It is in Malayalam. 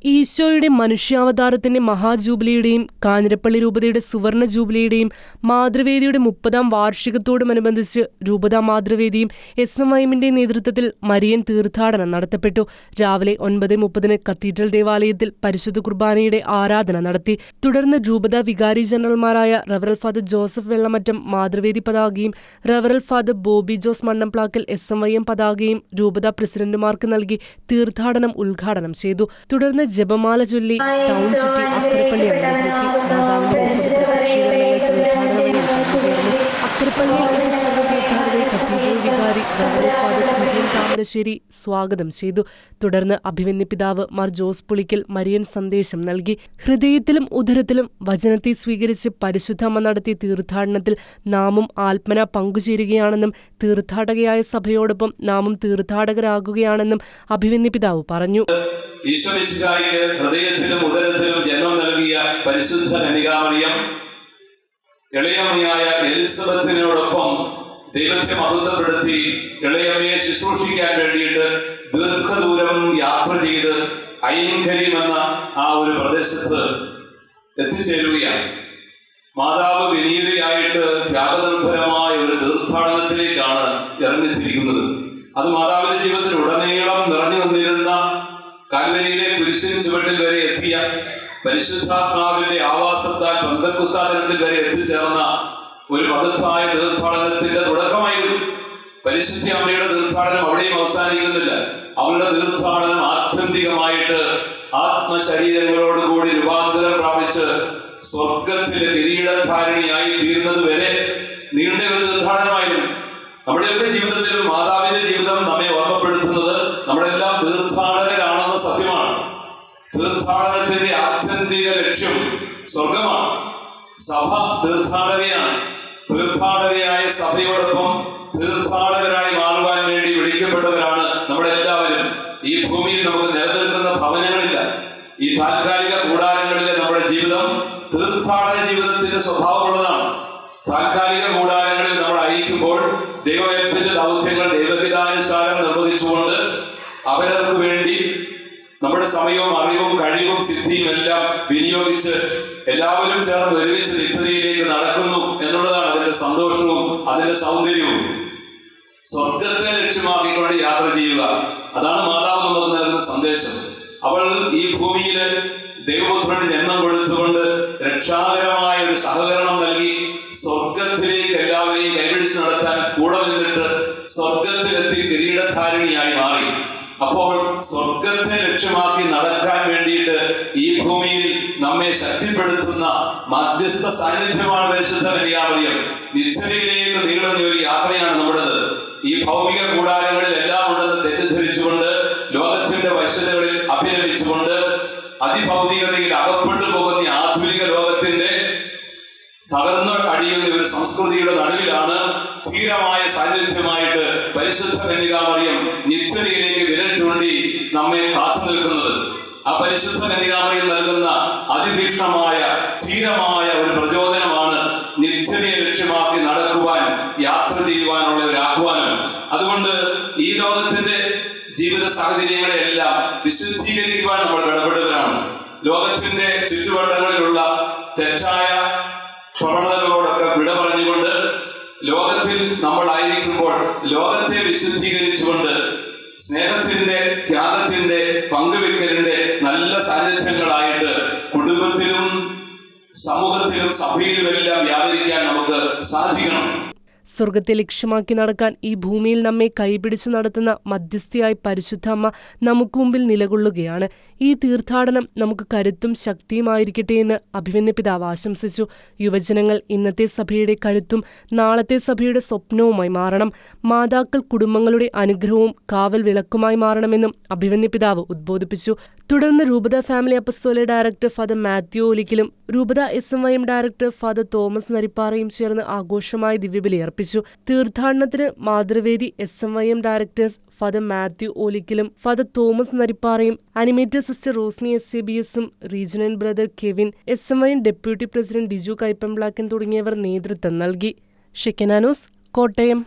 ഈശോയുടെ മനുഷ്യാവതാരത്തിന്റെ മഹാജൂബിലിയുടെയും കാഞ്ഞിരപ്പള്ളി രൂപതയുടെ സുവർണ ജൂബിലിയുടെയും മാതൃവേദിയുടെ 30-ാം വാർഷികത്തോടനുബന്ധിച്ച് രൂപതാ മാതൃവേദിയും SMYM-ന്റെ നേതൃത്വത്തിൽ മരിയൻ തീർത്ഥാടനം നടത്തപ്പെട്ടു. രാവിലെ 9:30 കത്തീഡ്രൽ ദേവാലയത്തിൽ പരിശുദ്ധ കുർബാനയുടെ ആരാധന നടത്തി. തുടർന്ന് രൂപതാ വികാരി ജനറൽമാരായ റവറൽ ഫാദർ ജോസഫ് വെള്ളമറ്റം മാതൃവേദി പതാകയും റവറൽ ഫാദർ ബോബി ജോസ് മണ്ണംപ്ലാക്കൽ SMYM പതാകയും രൂപതാ പ്രസിഡന്റുമാർക്ക് നൽകി തീർത്ഥാടനം ഉദ്ഘാടനം ചെയ്തു. തുടർന്ന് ജപമാല ചൊല്ലി ടൗൺ ചുറ്റി അക്കരപ്പള്ളി അമ്പലത്തിലെത്തി. മാതാവിന്റെ 30 പ്രക്ഷീകരണങ്ങൾ തീർത്ഥാടന വഴി ചേർന്നു. അക്കരപ്പള്ളിയിൽ എത്തിച്ചേർന്ന തീർത്ഥാടകരെ കത്തീഡ്രൽ വികാരി റവറൽ ഫാദർ കുര്യൻ താമരശ്ശേരി സ്വാഗതം ചെയ്തു. തുടർന്ന് അഭിമന്യ പിതാവ് മാർ ജോസ് പുളിക്കൽ മരിയൻ സന്ദേശം നൽകി. ഹൃദയത്തിലും ഉദരത്തിലും വചനത്തെ സ്വീകരിച്ച് പരിശുദ്ധ അമ്മ നടത്തിയ തീർത്ഥാടനത്തിൽ നാമും ആത്മന പങ്കുചേരുകയാണെന്നും തീർത്ഥാടകയായ സഭയോടൊപ്പം നാമും തീർത്ഥാടകരാകുകയാണെന്നും അഭിമന്യ പിതാവ് പറഞ്ഞു. ഈശോമിശിഹായിക്ക് ഹൃദയത്തിലും ഉദരത്തിലും ജന്മം നൽകിയ പരിശുദ്ധ കന്യകാമറിയം ഇളയമ്മയായ എലിസബത്തിനോടൊപ്പം ദൈവത്തെ മഹത്വപ്പെടുത്തി ഇളയമ്മയെ ശുശ്രൂഷിക്കാൻ വേണ്ടിയിട്ട് ദീർഘദൂരം യാത്ര ചെയ്ത് ഐൻകരീം എന്ന ആ ഒരു പ്രദേശത്ത് എത്തിച്ചേരുകയാണ്. മാതാവ് വിനീതയായിട്ട് ത്യാഗനിർഭരമായ ഒരു തീർത്ഥാടനത്തിലേക്കാണ് ഇറങ്ങിത്തിരിക്കുന്നത്. അത് മാതാവിന്റെ ജീവിതത്തിൽ ഉടനീളം നിറഞ്ഞു നിന്നിരുന്ന കാൽവരിയിലെ കുരിശിൻ ചുവട്ടിൽ വരെ എത്തിയ പരിശുദ്ധാത്മാവിന്റെ ആവാസത്താൽ പെന്തക്കോസ്താ ദിനത്തിൽ വരെ എത്തിച്ചേർന്ന ഒരു മഹത്തായ തീർത്ഥാടനത്തിന്റെ തുടക്കമായിരുന്നു. പരിശുദ്ധ അമ്മയുടെ തീർത്ഥാടനം അവിടെയും അവസാനിക്കുന്നില്ല. അവരുടെ തീർത്ഥാടനം ആത്യന്തികമായിട്ട് ആത്മശരീരങ്ങളോടുകൂടി രൂപാന്തരം പ്രാപിച്ച് സ്വർഗത്തിലെ കിരീടധാരിണിയായി തീരുന്നത് വരെ നീണ്ട ഒരു തീർത്ഥാടനമായിരുന്നു. നമ്മുടെയൊക്കെ ജീവിതത്തിലും മാതാവിന്റെ ജീവിതം നമ്മെ ഓർമ്മപ്പെടുത്തുന്നത് നമ്മളെല്ലാം തീർത്ഥാടകരാണെന്ന സത്യമാണ്. തീർത്ഥാടനത്തിന്റെ ആത്യന്തിക ലക്ഷ്യം സ്വർഗമാണ്. സഭ തീർത്ഥാടകയാണ്. തീർത്ഥാടകയായ സഭയോടൊപ്പം തീർത്ഥാടകരായി മാറുവാൻ വേണ്ടി വിളിക്കപ്പെട്ടവരാണ് നമ്മളെല്ലാവരും. ഈ ഭൂമിയിൽ നമുക്ക് നിലനിൽക്കുന്ന ഭവനങ്ങളില്ല. ഈ താൽക്കാലിക കൂടാരങ്ങളിലെ നമ്മുടെ ജീവിതം തീർത്ഥാടന ജീവിതത്തിന്റെ സ്വഭാവമുള്ളതാണ്. താൽക്കാലിക കൂടാരങ്ങളിൽ നമ്മൾ അയക്കുമ്പോൾ ദൈവമേൽപ്പിച്ച ദൗത്യങ്ങൾ ദൈവഹിതാനുസാരം നിർവഹിച്ചുകൊണ്ട് അവരവർക്ക് വേണ്ടി നമ്മുടെ സമയവും അറിവും കഴിവും സിദ്ധിയും എല്ലാം വിനിയോഗിച്ച് എല്ലാവരും ചേർന്ന് ഒരുമിച്ച് നിത്യതയിലേക്ക് നടക്കുന്നു എന്നുള്ളതാണ് അതിന്റെ സന്തോഷവും അതിന്റെ സൗന്ദര്യവും. സ്വർഗത്തെ ലക്ഷ്യമാക്കിക്കൊണ്ട് യാത്ര ചെയ്യുക, അതാണ് മാതാവ് നമുക്ക് നൽകുന്ന സന്ദേശം. അവൾ ഈ ഭൂമിയില് ദൈവപുത്രന് ജന്മം കൊടുത്തുകൊണ്ട് രക്ഷാകരമായ ഒരു സഹകരണം നൽകി സ്വർഗത്തിലേക്ക് എല്ലാവരെയും കൈപിടിച്ച് നടത്താൻ കൂടെ നിന്നിട്ട് സ്വർഗത്തിലെത്തി കിരീടധാരിണിയായി മാറി. അപ്പോൾ സ്വർഗത്തെ ലക്ഷ്യമാക്കി നടക്കാൻ വേണ്ടിയിട്ട് ഈ ഭൂമിയിൽ നമ്മെ ശക്തിപ്പെടുത്തുന്ന മധ്യസ്ഥ സാന്നിധ്യമാണ് പരിശുദ്ധ കന്യകാമറിയം. നിത്യതയിലേക്ക് നീളുന്ന ഒരു യാത്രയാണ് നമ്മുടേത്. ഈ ഭൗമിക കൂടാരങ്ങളിൽ എല്ലാം ഉണ്ടെന്ന് തെറ്റിദ്ധരിച്ചുകൊണ്ട് ലോകത്തിന്റെ വശ്യതകളിൽ അഭിനയിച്ചുകൊണ്ട് അതിഭൗതികതയിൽ അകപ്പെട്ടു പോകുന്ന ആധുനിക ലോകത്തിന്റെ തകർന്ന് അടിയുന്ന ഒരു സംസ്കൃതിയുടെ നടുവിലാണ് ധീരമായ സാന്നിധ്യമായിട്ട് പരിശുദ്ധ കന്യകാമറിയം നിത്യതയിലേക്ക് വിരൽ ചൂണ്ടി നമ്മെ കാത്തു നിൽക്കുന്നത്. ആ പരിശുദ്ധ കന്യകാമറിയം നൽകുന്ന അതിഭീഷണമായ ധീരമായ ഒരു പ്രചോദനമാണ് നിത്യതയെ ലക്ഷ്യമാക്കി നടക്കുവാൻ, യാത്ര ചെയ്യുവാനുള്ള ഒരു ആഹ്വാനം. അതുകൊണ്ട് ഈ ലോകത്തിന്റെ ജീവിത സാഹചര്യങ്ങളെല്ലാം വിശുദ്ധീകരിക്കുവാൻ നമ്മൾ കടപ്പെടുകയാണ്. ലോകത്തിന്റെ ചുറ്റുവട്ടങ്ങളിലുള്ള തെറ്റായ പ്രവണതകളോടൊക്കെ വിട പറഞ്ഞുകൊണ്ട് ലോകത്തിൽ നമ്മൾ ആയിരിക്കുമ്പോൾ ലോകത്തെ വിശുദ്ധീകരിച്ചുകൊണ്ട് സ്നേഹത്തിന്റെ, ത്യാഗത്തിന്റെ, പങ്കുവെക്കലിന്റെ നല്ല സാന്നിധ്യങ്ങളായിട്ട് കുടുംബത്തിലും സമൂഹത്തിലും സഭയിലുമെല്ലാം വ്യാപരിക്കാൻ നമുക്ക് സാധിക്കണം. സ്വർഗത്തെ ലക്ഷ്യമാക്കി നടക്കാൻ ഈ ഭൂമിയിൽ നമ്മെ കൈപിടിച്ചു നടത്തുന്ന മധ്യസ്ഥയായി പരിശുദ്ധ അമ്മ നമുക്ക് മുമ്പിൽ നിലകൊള്ളുകയാണ്. ഈ തീർത്ഥാടനം നമുക്ക് കരുത്തും ശക്തിയുമായിരിക്കട്ടെ എന്ന് അഭിമന്യ പിതാവ് ആശംസിച്ചു. യുവജനങ്ങൾ ഇന്നത്തെ സഭയുടെ കരുത്തും നാളത്തെ സഭയുടെ സ്വപ്നവുമായി മാറണം. മാതാക്കൾ കുടുംബങ്ങളുടെ അനുഗ്രഹവും കാവൽ വിളക്കുമായി മാറണമെന്നും അഭിമന്യ പിതാവ് ഉദ്ബോധിപ്പിച്ചു. തുടർന്ന് രൂപത family apostolic director father Mathew ഒലിക്കലും രൂപത SMYM ഡയറക്ടർ ഫാദർ തോമസ് നരിപ്പാറയും ചേർന്ന് ആഘോഷമായ ദിവ്യബലി അർപ്പിച്ചു. തീർത്ഥാടനത്തിന് Mathruvedi SMYM directors father Mathew ഒലിക്കലും ഫാദർ തോമസ് നരിപ്പാറയും അനിമേറ്റർ സിസ്റ്റർ റോസ്നി SABSും regional brother Kevin, SMYM deputy president Diju Kaipamblakkan തുടങ്ങിയവർ നേതൃത്വം നൽകി. ഷെക്കനാനൂസ്, കോട്ടയം.